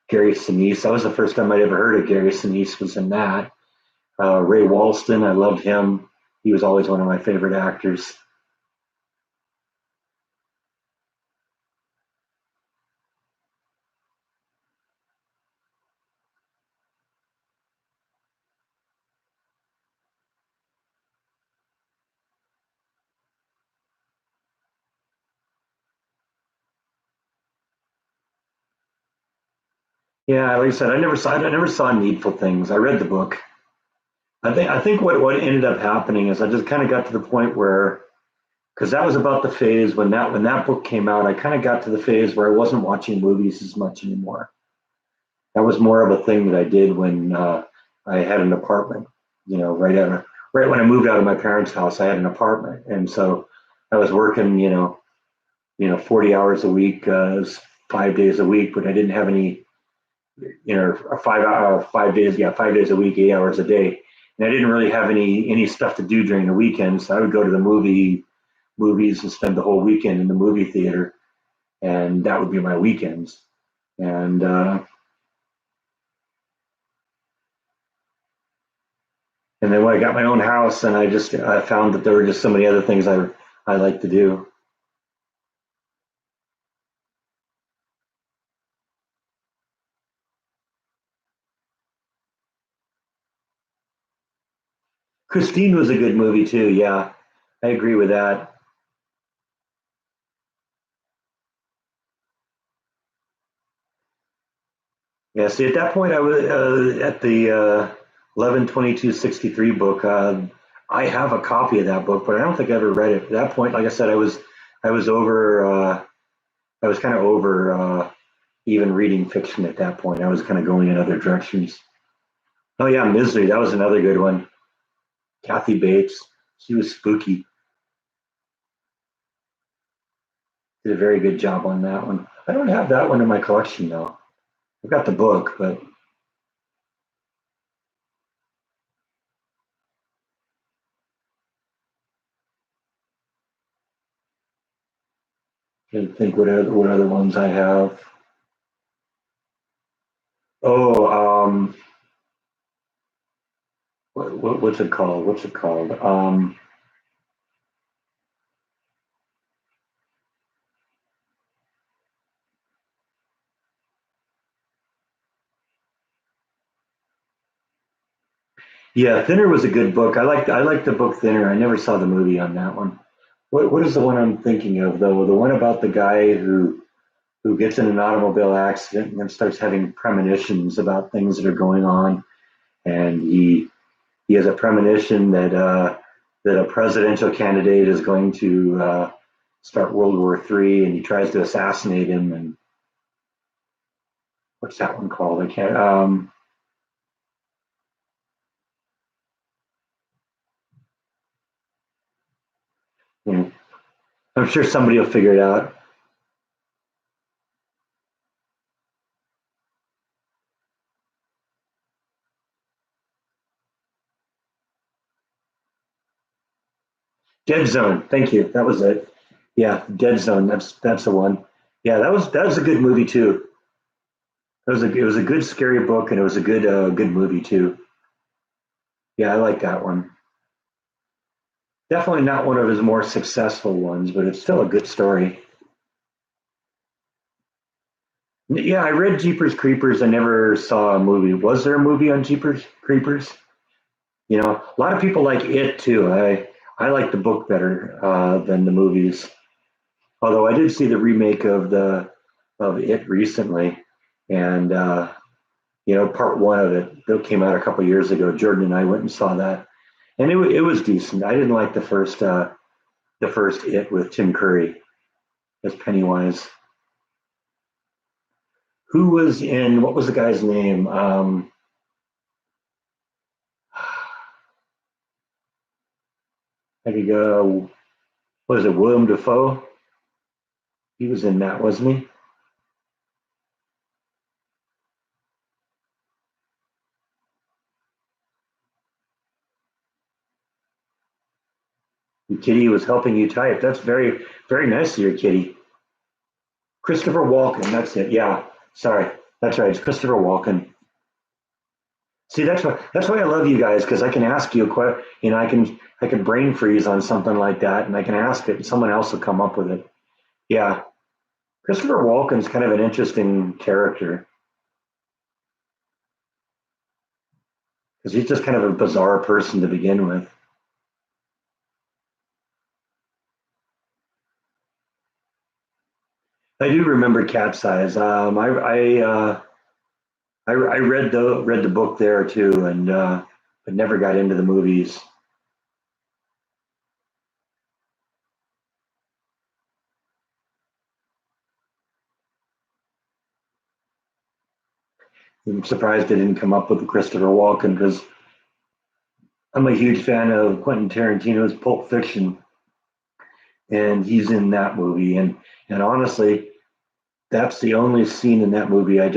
Gary Sinise. That was the first time I'd ever heard of Gary Sinise was in that. Ray Walston, I loved him. He was always one of my favorite actors. Yeah, like I said, I never saw Needful Things. I read the book. I think what ended up happening is I just kind of got to the point where, because that was about the phase when that book came out, I kind of got to the phase where I wasn't watching movies as much anymore. That was more of a thing that I did when I had an apartment. You know, right when I moved out of my parents' house, I had an apartment, and so I was working. 40 hours a week, 5 days a week, but I didn't have any. 5 days, yeah, 5 days a week, 8 hours a day, and I didn't really have any stuff to do during the weekends. So I would go to the movies and spend the whole weekend in the movie theater, and that would be my weekends. And uh, and then when I got my own house, and I found that there were just so many other things I like to do. Christine was a good movie too. Yeah, I agree with that. Yeah, see, at that point, I was at the 11/22/63 book. I have a copy of that book, but I don't think I ever read it. At that point, like I said, I was over. I was kind of over even reading fiction at that point. I was kind of going in other directions. Oh yeah, Misery. That was another good one. Kathy Bates. She was spooky. Did a very good job on that one. I don't have that one in my collection though. I've got the book, but I can't think what other ones I have. Oh, what's it called? What's it called? Yeah, Thinner was a good book. I liked the book Thinner. I never saw the movie on that one. What is the one I'm thinking of though? The one about the guy who gets in an automobile accident and then starts having premonitions about things that are going on, and he has a premonition that a presidential candidate is going to start World War III, and he tries to assassinate him. And what's that one called? I can't. You know, I'm sure somebody will figure it out. Dead Zone. Thank you. That was it. Yeah, Dead Zone. That's the one. Yeah, that was a good movie too. It was a good scary book, and it was a good movie too. Yeah, I like that one. Definitely not one of his more successful ones, but it's still a good story. Yeah, I read Jeepers Creepers. I never saw a movie. Was there a movie on Jeepers Creepers? A lot of people like it too. I like the book better than the movies. Although I did see the remake of it recently, and part one of it that came out a couple years ago. Jordan and I went and saw that, and it was decent. I didn't like the first It with Tim Curry as Pennywise. Who was in? What was the guy's name? I could go. Was it Willem Dafoe? He was in that, wasn't he? The kitty was helping you type. That's very nice of your kitty. Christopher Walken. That's it. Yeah. Sorry. That's right. It's Christopher Walken. See, that's why I love you guys because I can ask you a question. I can brain freeze on something like that, and I can ask it, and someone else will come up with it. Yeah, Christopher Walken's kind of an interesting character because he's just kind of a bizarre person to begin with. I do remember Cat's Eyes. I read the book there too, and but never got into the movies. I'm surprised it didn't come up with Christopher Walken because I'm a huge fan of Quentin Tarantino's Pulp Fiction, and he's in that movie. And honestly, that's the only scene in that movie I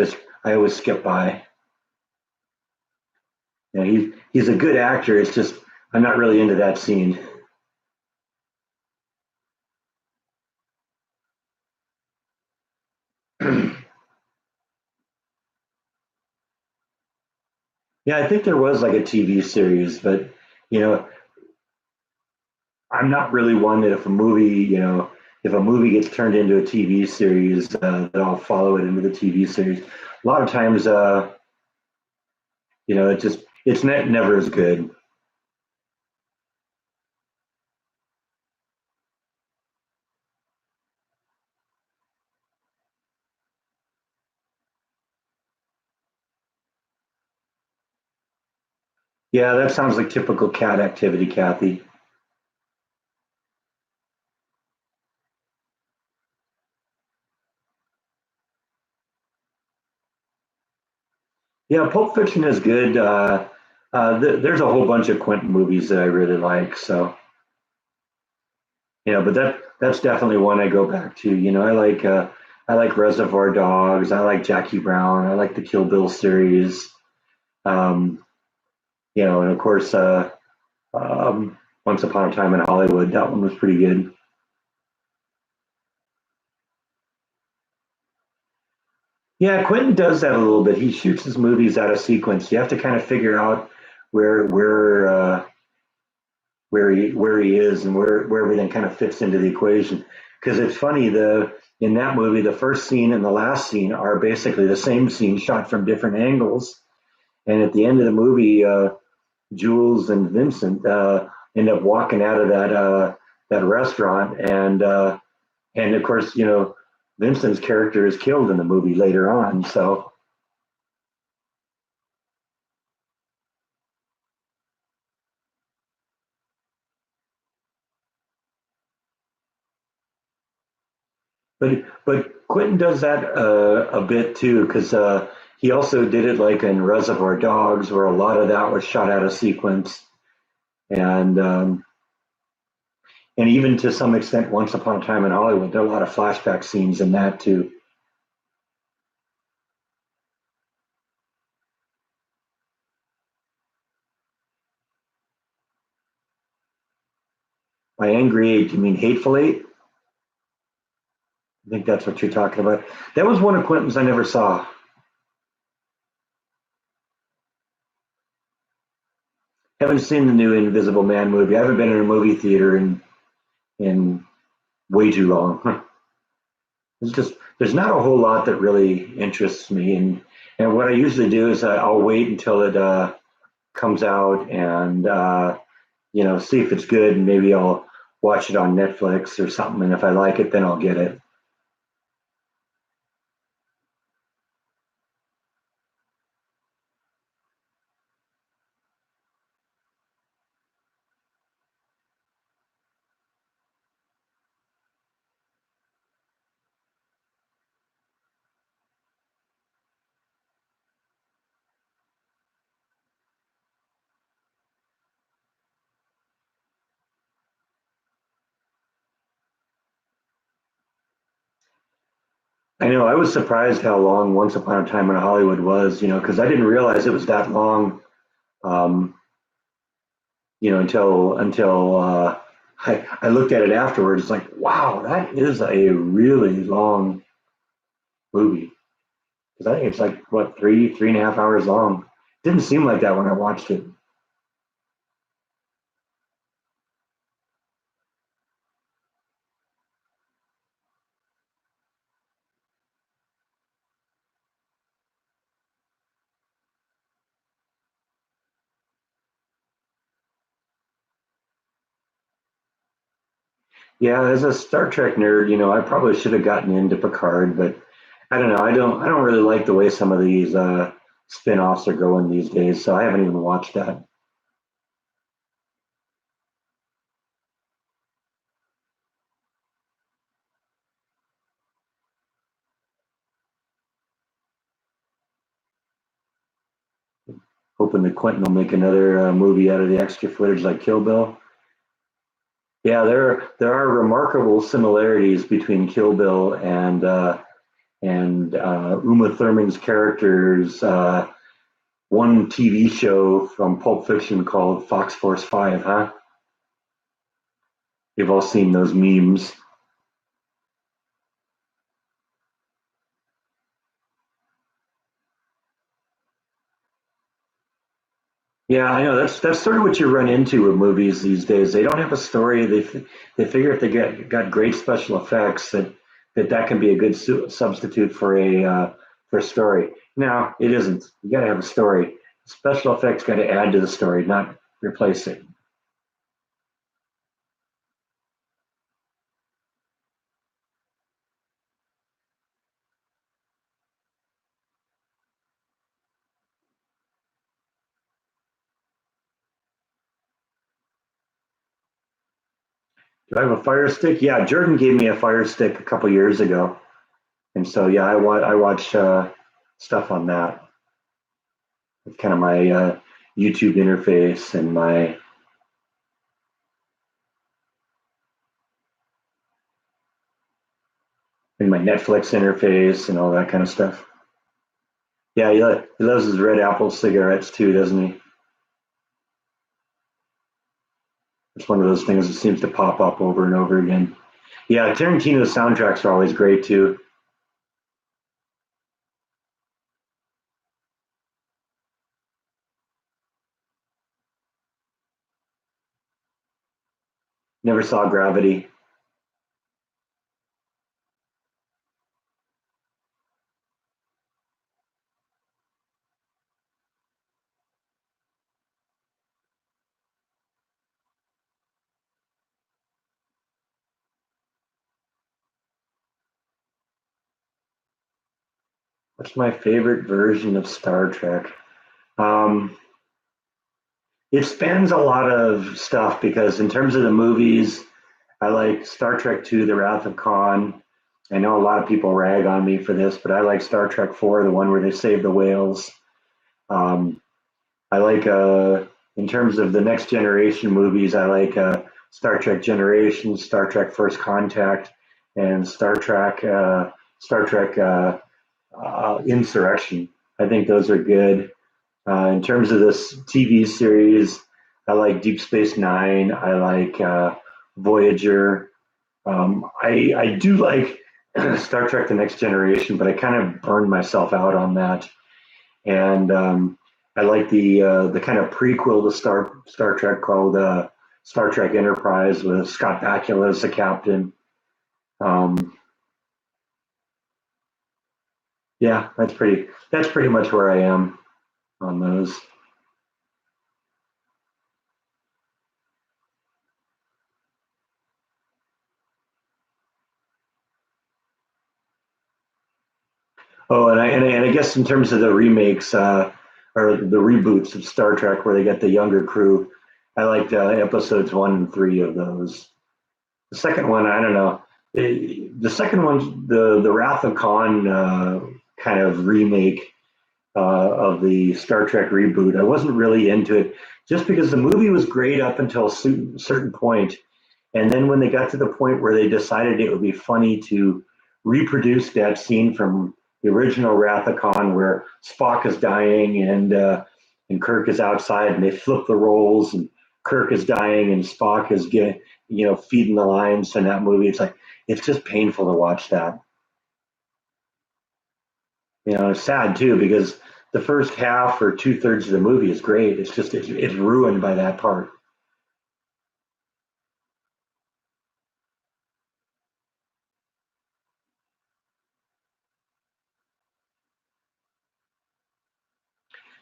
always skip by. He's a good actor. It's just I'm not really into that scene. Yeah, I think there was like a TV series, but you know, I'm not really one that if a movie gets turned into a TV series, that I'll follow it into the TV series. A lot of times, it's never as good. Yeah, that sounds like typical cat activity, Kathy. Yeah, Pulp Fiction is good. There's a whole bunch of Quentin movies that I really like. So, but that's definitely one I go back to. I like Reservoir Dogs. I like Jackie Brown. I like the Kill Bill series. Um, and of course, Once Upon a Time in Hollywood. That one was pretty good. Yeah, Quentin does that a little bit. He shoots his movies out of sequence. You have to kind of figure out where he is and where everything kind of fits into the equation. Because it's funny, the in that movie, the first scene and the last scene are basically the same scene shot from different angles. And at the end of the movie, Jules and Vincent end up walking out of that restaurant, and of course, Vincent's character is killed in the movie later on. So, but Quentin does that a bit too, because he also did it like in Reservoir Dogs, where a lot of that was shot out of sequence, and and even to some extent, Once Upon a Time in Hollywood, there are a lot of flashback scenes in that too. By angry eight, you mean hateful eight? I think that's what you're talking about. That was one of Quentin's I never saw. Haven't seen the new Invisible Man movie. I haven't been in a movie theater in way too long. It's just there's not a whole lot that really interests me, and what I usually do is I'll wait until it comes out and see if it's good, and maybe I'll watch it on Netflix or something. And if I like it, then I'll get it. I know I was surprised how long Once Upon a Time in Hollywood was, because I didn't realize it was that long. Um, until I looked at it afterwards, like, wow, that is a really long movie. Because I think it's like what 3.5 hours long. Didn't seem like that when I watched it. Yeah, as a Star Trek nerd, I probably should have gotten into Picard, but I don't know. I don't really like the way some of these spin-offs are going these days, so I haven't even watched that. Hoping that Quentin will make another movie out of the extra footage like Kill Bill. Yeah, there are remarkable similarities between Kill Bill and Uma Thurman's characters. One TV show from Pulp Fiction called Fox Force 5, huh? You've all seen those memes. Yeah, I know that's sort of what you run into with movies these days. They don't have a story. They figure if they got great special effects that can be a good substitute for a story. No, it isn't. You got to have a story. Special effects got to add to the story, not replace it. Do I have a Fire Stick? Yeah, Jordan gave me a Fire Stick a couple years ago, and so yeah, I watch stuff on that. It's kind of my YouTube interface and my Netflix interface and all that kind of stuff. Yeah, he loves his Red Apple cigarettes too, doesn't he? It's one of those things that seems to pop up over and over again. Yeah, Tarantino's soundtracks are always great too. Never saw Gravity. What's my favorite version of Star Trek? Um, it spans a lot of stuff because in terms of the movies, I like Star Trek II, The Wrath of Khan. I know a lot of people rag on me for this, but I like Star Trek IV, the one where they save the whales. Um, I like in terms of the next generation movies, I like Star Trek Generations, Star Trek First Contact, and Star Trek Insurrection. I think those are good. In terms of this TV series, I like Deep Space Nine. I like Voyager. I do like Star Trek: The Next Generation, but I kind of burned myself out on that. And I like the kind of prequel to Star Trek called Star Trek Enterprise with Scott Bakula as the captain. Um, yeah, that's pretty much where I am on those. Oh, and I guess in terms of the remakes or the reboots of Star Trek, where they get the younger crew, I liked episodes 1 and 3 of those. The second one, I don't know. The second one, the Wrath of Khan kind of remake of the Star Trek reboot. I wasn't really into it just because the movie was great up until a certain point, and then when they got to the point where they decided it would be funny to reproduce that scene from the original Wrath of Khan where Spock is dying and Kirk is outside, and they flip the roles, and Kirk is dying and Spock is getting feeding the lines in that movie. It's like it's just painful to watch that. It's sad too because the first half or two-thirds of the movie is great. It's just it's ruined by that part.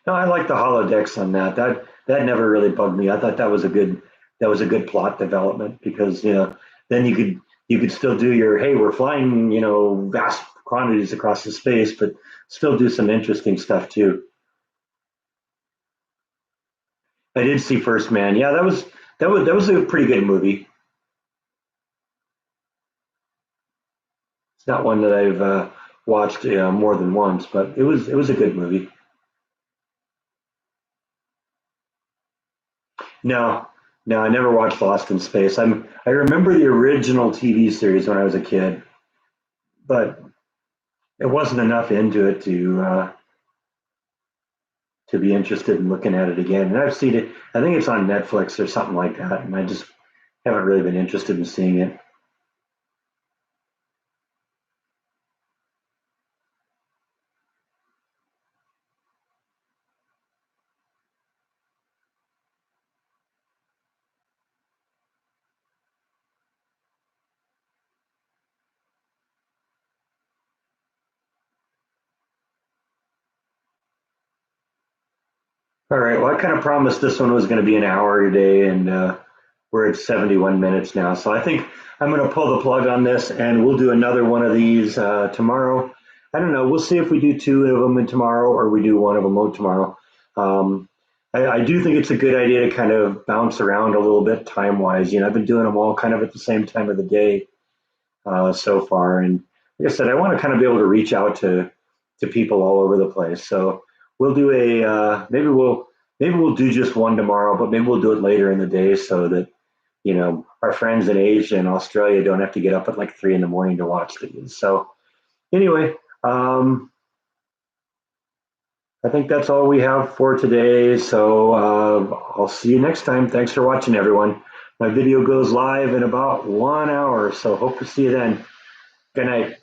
No, I like the holodecks on that. That never really bugged me. I thought that was a good plot development because then you could still do your hey we're flying vast quantities across the space, but still do some interesting stuff too. I did see First Man. Yeah, that was a pretty good movie. It's not one that I've watched more than once, but it was a good movie. No, no, I never watched Lost in Space. I remember the original TV series when I was a kid, but it wasn't enough into it to be interested in looking at it again. And I've seen it. I think it's on Netflix or something like that, and I just haven't really been interested in seeing it. All right. Well, I kind of promised this one was going to be an hour today, and we're at 71 minutes now. So I think I'm going to pull the plug on this, and we'll do another one of these tomorrow. I don't know. We'll see if we do two of them in tomorrow or we do one of them tomorrow. Um, I do think it's a good idea to kind of bounce around a little bit time wise. I've been doing them all kind of at the same time of the day so far, and like I said, I want to kind of be able to reach out to people all over the place. So we'll do a maybe we'll do just one tomorrow, but maybe we'll do it later in the day so that our friends in Asia and Australia don't have to get up at like 3 in the morning to watch these. So anyway, I think that's all we have for today. So I'll see you next time. Thanks for watching, everyone. My video goes live in about 1 hour, so hope to see you then. Good night.